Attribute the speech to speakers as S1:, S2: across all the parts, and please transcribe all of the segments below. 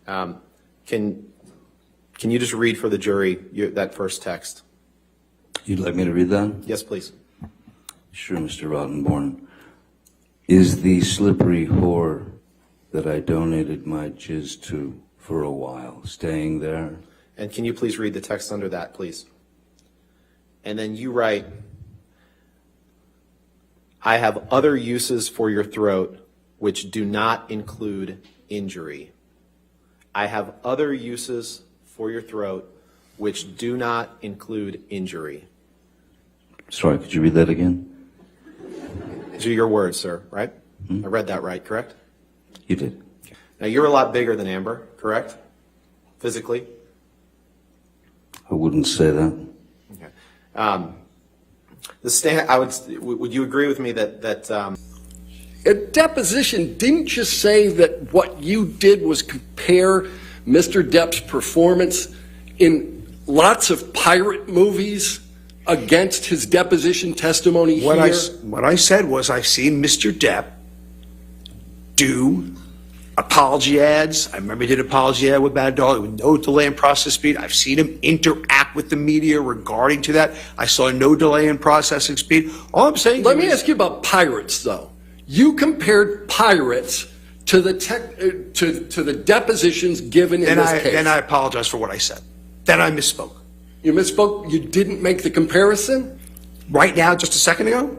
S1: Can you just read for the jury that first text?
S2: You'd like me to read that?
S1: Yes, please.
S2: Sure, Mr. Rottenborn. Is the slippery whore that I donated my jizz to for a while staying there?
S1: And can you please read the text under that, please? And then you write, I have other uses for your throat which do not include injury. I have other uses for your throat which do not include injury.
S2: Sorry, could you read that again?
S1: These are your words, sir, right? I read that right, correct?
S2: You did.
S1: Now, you're a lot bigger than Amber, correct? Physically?
S2: I wouldn't say that.
S1: Okay. Would you agree with me that
S3: At deposition, didn't you say that what you did was compare Mr. Depp's performance in lots of pirate movies against his deposition testimony here?
S4: What I said was I've seen Mr. Depp do apology ads. I remember he did an apology ad with Bad Dog with no delay in process speed. I've seen him interact with the media regarding to that. I saw no delay in processing speed. All I'm saying
S3: Let me ask you about pirates, though. You compared pirates to the depositions given in this case.
S4: Then I apologize for what I said. Then I misspoke.
S3: You misspoke? You didn't make the comparison?
S4: Right now, just a second ago?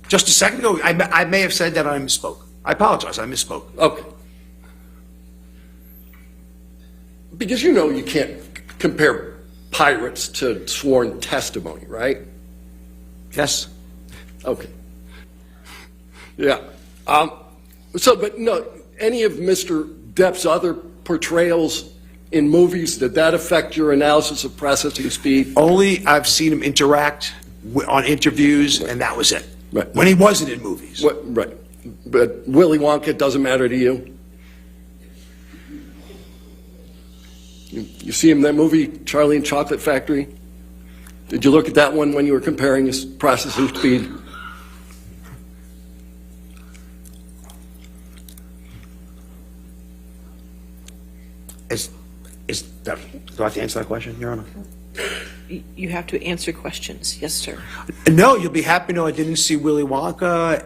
S4: Just a second ago, I may have said that I misspoke. I apologize, I misspoke.
S3: Okay. Because you know you can't compare pirates to sworn testimony, right?
S4: Yes.
S3: Okay. Yeah. But no, any of Mr. Depp's other portrayals in movies, did that affect your analysis of processing speed?
S4: Only I've seen him interact on interviews, and that was it.
S3: Right.
S4: When he wasn't in movies.
S3: Right. But Willy Wonka doesn't matter to you? You see him in that movie, Charlie and Chocolate Factory? Did you look at that one when you were comparing his processing speed?
S4: Do I have to answer that question, Your Honor?
S5: You have to answer questions. Yes, sir.
S4: No, you'll be happy to know I didn't see Willy Wonka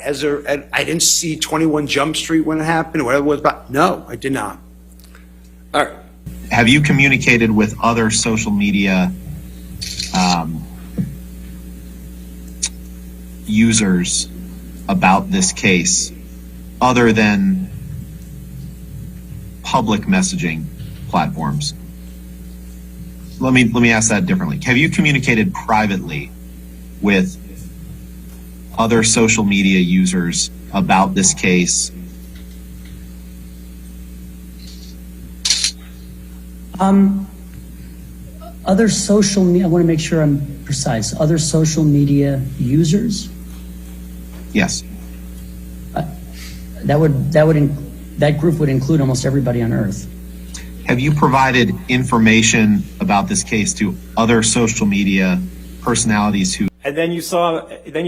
S4: I didn't see 21 Jump Street when it happened, or whatever it was about. No, I did not.
S3: All right.
S6: Have you communicated with other social media users about this case other than public messaging platforms? Let me ask that differently. Have you communicated privately with other social media users about this case?
S7: Other social media, I want to make sure I'm precise. Other social media users?
S6: Yes.
S7: That group would include almost everybody on Earth.
S6: Have you provided information about this case to other social media personalities who...
S8: And then you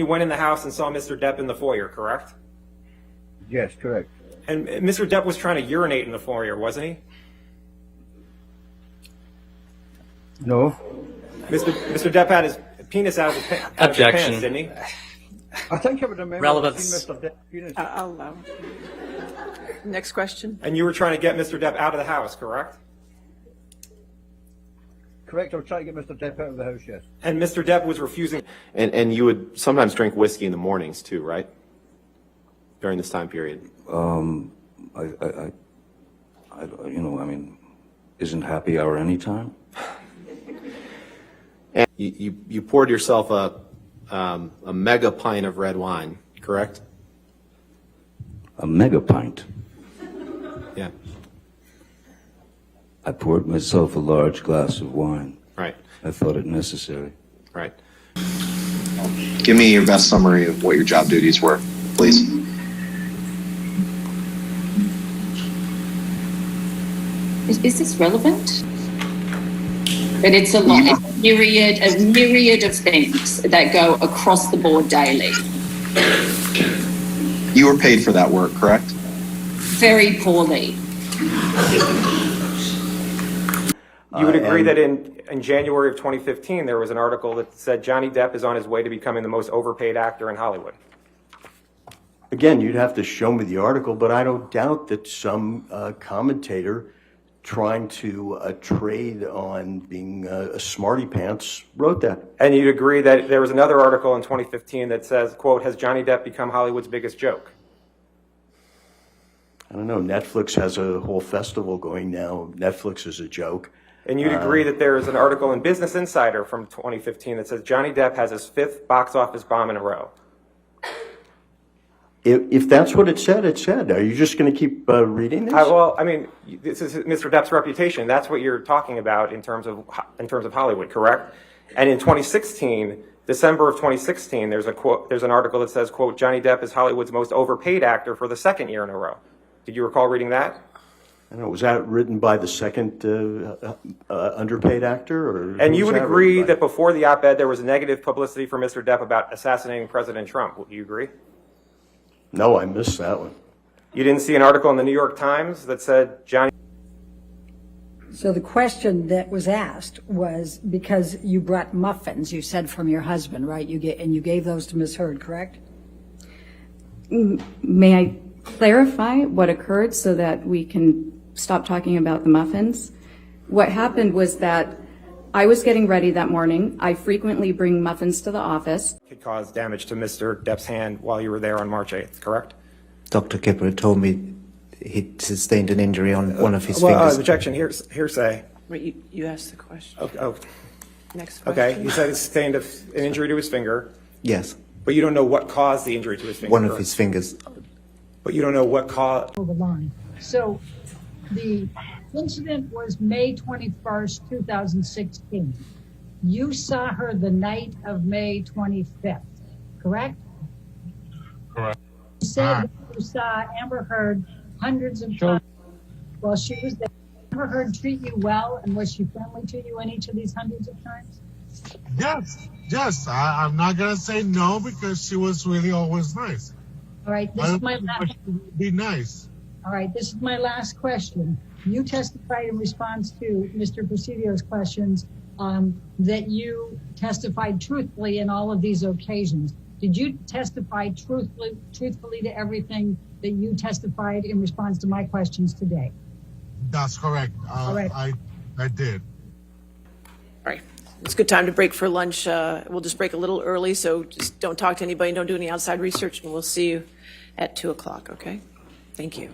S8: went in the house and saw Mr. Depp in the foyer, correct?
S9: Yes, correct.
S8: And Mr. Depp was trying to urinate in the foyer, wasn't he?
S9: No.
S8: Mr. Depp had his penis out of his pants, didn't he?
S9: I think I would remember
S5: Relevance.
S9: seeing Mr. Depp's penis.
S5: I'll allow. Next question.
S8: And you were trying to get Mr. Depp out of the house, correct?
S9: Correct, I was trying to get Mr. Depp out of the house, yes.
S8: And Mr. Depp was refusing.
S1: and you would sometimes drink whiskey in the mornings too, right? During this time period.
S2: Isn't happy hour anytime?
S1: And you poured yourself a mega pint of red wine, correct?
S2: A mega pint.
S1: Yeah.
S2: I poured myself a large glass of wine.
S1: Right.
S2: I thought it necessary.
S1: Right.
S6: Give me your best summary of what your job duties were, please.
S10: Is this relevant? But it's a lot. It's a myriad of things that go across the board daily.
S6: You were paid for that work, correct?
S10: Very poorly.
S8: You would agree that in January of 2015, there was an article that said Johnny Depp is on his way to becoming the most overpaid actor in Hollywood.
S11: Again, you'd have to show me the article, but I don't doubt that some commentator trying to trade on being a smarty pants wrote that.
S8: And you'd agree that there was another article in 2015 that says, quote, has Johnny Depp become Hollywood's biggest joke?
S11: I don't know, Netflix has a whole festival going now. Netflix is a joke.
S8: And you'd agree that there is an article in Business Insider from 2015 that says Johnny Depp has his 5th box office bomb in a row.
S11: If that's what it said, it said. Are you just going to keep reading this?
S8: Well, I mean, this is Mr. Depp's reputation. That's what you're talking about in terms of Hollywood, correct? And in 2016, December of 2016, there's an article that says, quote, Johnny Depp is Hollywood's most overpaid actor for the 2nd year in a row. Did you recall reading that?
S11: I don't know, was that written by the second underpaid actor? Or
S8: and you would agree that before the op-ed, there was negative publicity for Mr. Depp about assassinating President Trump. Would you agree?
S11: No, I missed that one.
S8: You didn't see an article in the New York Times that said Johnny...
S12: So the question that was asked was because you brought muffins, you said from your husband, right? You gave those to Ms. Heard, correct?
S13: May I clarify what occurred so that we can stop talking about the muffins? What happened was that I was getting ready that morning. I frequently bring muffins to the office.
S8: Could cause damage to Mr. Depp's hand while you were there on March 8th, correct?
S14: Dr. Kipper told me he sustained an injury on one of his fingers.
S8: Objection, hearsay.
S5: Wait, you asked the question.
S8: Oh.
S5: Next question.
S8: Okay, he said he sustained an injury to his finger,
S14: Yes,
S8: but you don't know what caused the injury to his finger.
S14: one of his fingers.
S8: But you don't know what caused...
S12: Over the line. So the incident was May 21st, 2016. You saw her the night of May 25th, correct?
S15: Correct.
S12: You said that you saw Amber Heard hundreds of times while she was there. Did Amber Heard treat you well, and was she friendly to you in each of these hundreds of times?
S15: Yes. I'm not going to say no because she was really always nice.
S12: All right, this is my last...
S15: Be nice.
S12: All right, this is my last question. You testified in response to Mr. Presidio's questions that you testified truthfully in all of these occasions. Did you testify truthfully to everything that you testified in response to my questions today?
S15: That's correct.
S12: All right.
S15: I did.
S5: All right. It's a good time to break for lunch. We'll just break a little early, so just don't talk to anybody, don't do any outside research, and we'll see you at 2 o'clock, okay? Thank you.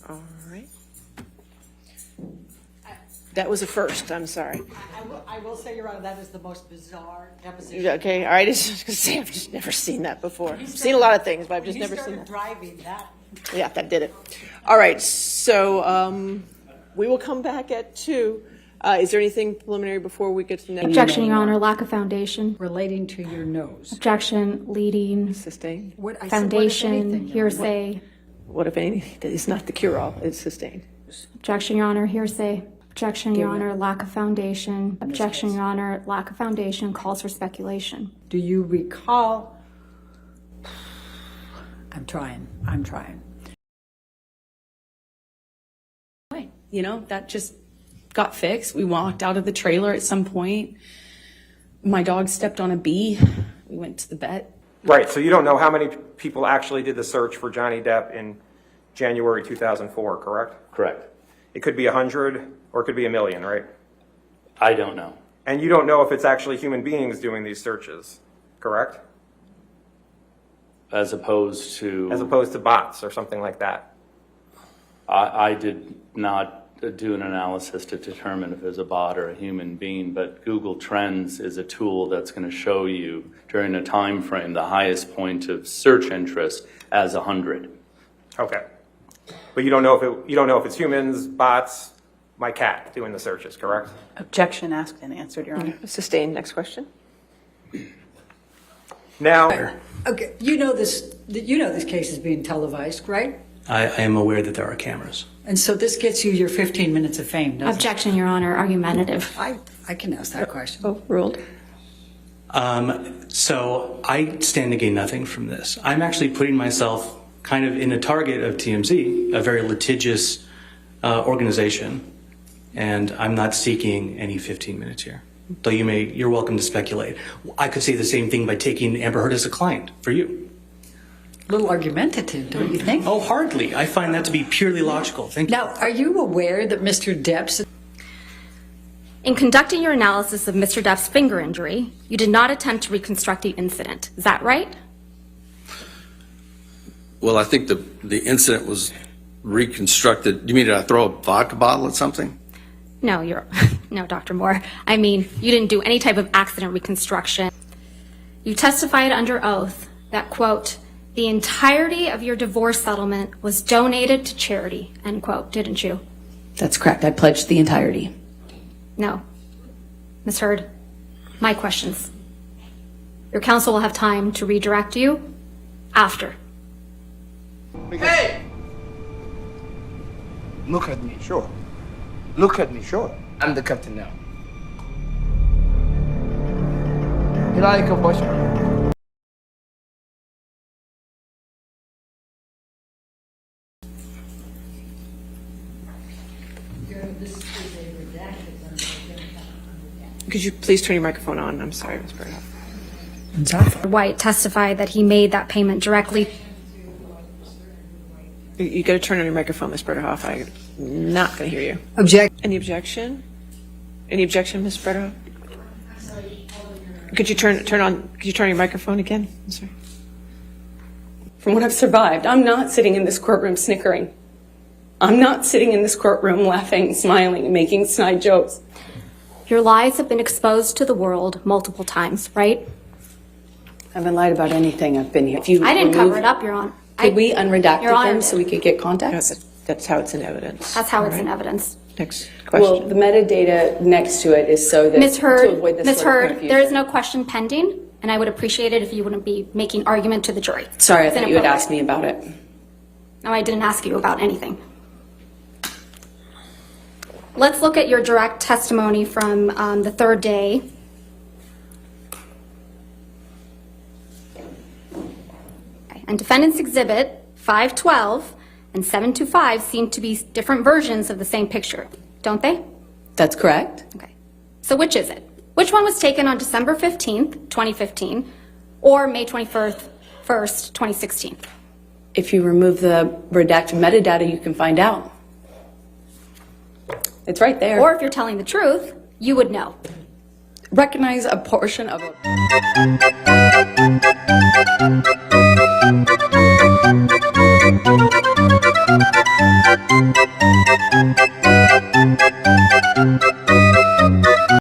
S5: All right. That was a first, I'm sorry.
S12: I will say, Your Honor, that is the most bizarre deposition.
S5: Okay, all right, I was just gonna say, I've just never seen that before. I've seen a lot of things, but I've just never seen that.
S12: Driving that.
S5: Yeah, that did it. All right, so we will come back at 2. Is there anything preliminary before we get to the next?
S13: Objection, Your Honor, lack of foundation.
S12: Relating to your nose.
S13: Objection, leading.
S5: Sustained.
S12: What, I said,
S13: Foundation,
S12: what if anything,
S13: hearsay.
S5: What if anything? It's not the cure-all, it's sustained.
S13: Objection, Your Honor, hearsay. Objection, Your Honor, lack of foundation. Objection, Your Honor, lack of foundation calls for speculation.
S12: Do you recall? I'm trying.
S16: You know, that just got fixed. We walked out of the trailer at some point. My dog stepped on a bee. We went to the vet.
S8: Right, so you don't know how many people actually did the search for Johnny Depp in January 2004, correct?
S17: Correct.
S8: It could be 100 or it could be 1 million, right?
S17: I don't know.
S8: And you don't know if it's actually human beings doing these searches, correct?
S17: As opposed to
S8: bots or something like that.
S17: I did not do an analysis to determine if it's a bot or a human being, but Google Trends is a tool that's going to show you during a time frame the highest point of search interest as 100.
S8: Okay. But you don't know if it's humans, bots, my cat doing the searches, correct?
S18: Objection asked and answered, Your Honor.
S5: Sustained. Next question.
S8: Now,
S19: Okay, you know this case is being televised, right?
S20: I am aware that there are cameras.
S19: And so this gets you your 15 minutes of fame, doesn't
S13: Objection, Your Honor. Argumentative.
S19: it? I can ask that question.
S5: Oh, ruled.
S20: So I stand to gain nothing from this. I'm actually putting myself kind of in a target of TMZ, a very litigious organization, and I'm not seeking any 15 minutes here. Though you're welcome to speculate. I could say the same thing by taking Amber Heard as a client for you.
S19: A little argumentative, don't you think?
S20: Oh, hardly. I find that to be purely logical. Thank you.
S19: Now, are you aware that Mr. Depp's...
S13: In conducting your analysis of Mr. Depp's finger injury, you did not attempt to reconstruct the incident. Is that right?
S3: Well, I think the incident was reconstructed. You mean, did I throw a vodka bottle at something?
S13: No, no, Dr. Moore. I mean, you didn't do any type of accident reconstruction. You testified under oath that, quote, the entirety of your divorce settlement was donated to charity, end quote, didn't you?
S18: That's correct. I pledged the entirety.
S13: No. Ms. Heard, my questions. Your counsel will have time to redirect you after.
S9: Hey! Look at me, sure. Look at me, sure. I'm the captain now. You like a boss?
S5: Could you please turn your microphone on? I'm sorry, Ms. Berghoff.
S13: White testified that he made that payment directly.
S5: You got to turn on your microphone, Ms. Berghoff. I'm not going to hear you.
S19: Object.
S5: Any objection? Any objection, Ms. Berghoff? Could you turn your microphone again? I'm sorry.
S16: From what I've survived, I'm not sitting in this courtroom snickering. I'm not sitting in this courtroom laughing, smiling, and making snide jokes.
S13: Your lies have been exposed to the world multiple times, right?
S18: I haven't lied about anything. I've been here. If you
S13: I didn't cover it up, Your Honor.
S18: Could we unredact
S13: Your Honor
S18: them so we could get context?
S5: That's how it's in evidence.
S13: That's how it's in evidence.
S5: Next question.
S18: Well, the metadata next to it is so that
S13: Ms.
S18: to
S13: Heard,
S18: avoid this
S13: Ms.
S18: sort of
S13: Heard,
S18: confusion.
S13: there is no question pending, and I would appreciate it if you wouldn't be making argument to the jury.
S18: Sorry, I
S13: It's
S18: thought you had
S13: inappropriate.
S18: asked me about it.
S13: No, I didn't ask you about anything. Let's look at your direct testimony from the third day. Okay. And Defendant's Exhibit 512 and 725 seem to be different versions of the same picture, don't they?
S18: That's correct.
S13: Okay. So which is it? Which one was taken on December 15th, 2015, or May 21st, 2016?
S18: If you remove the redacted metadata, you can find out. It's right there.
S13: Or if you're telling the truth, you would know.
S18: Recognize a portion of a...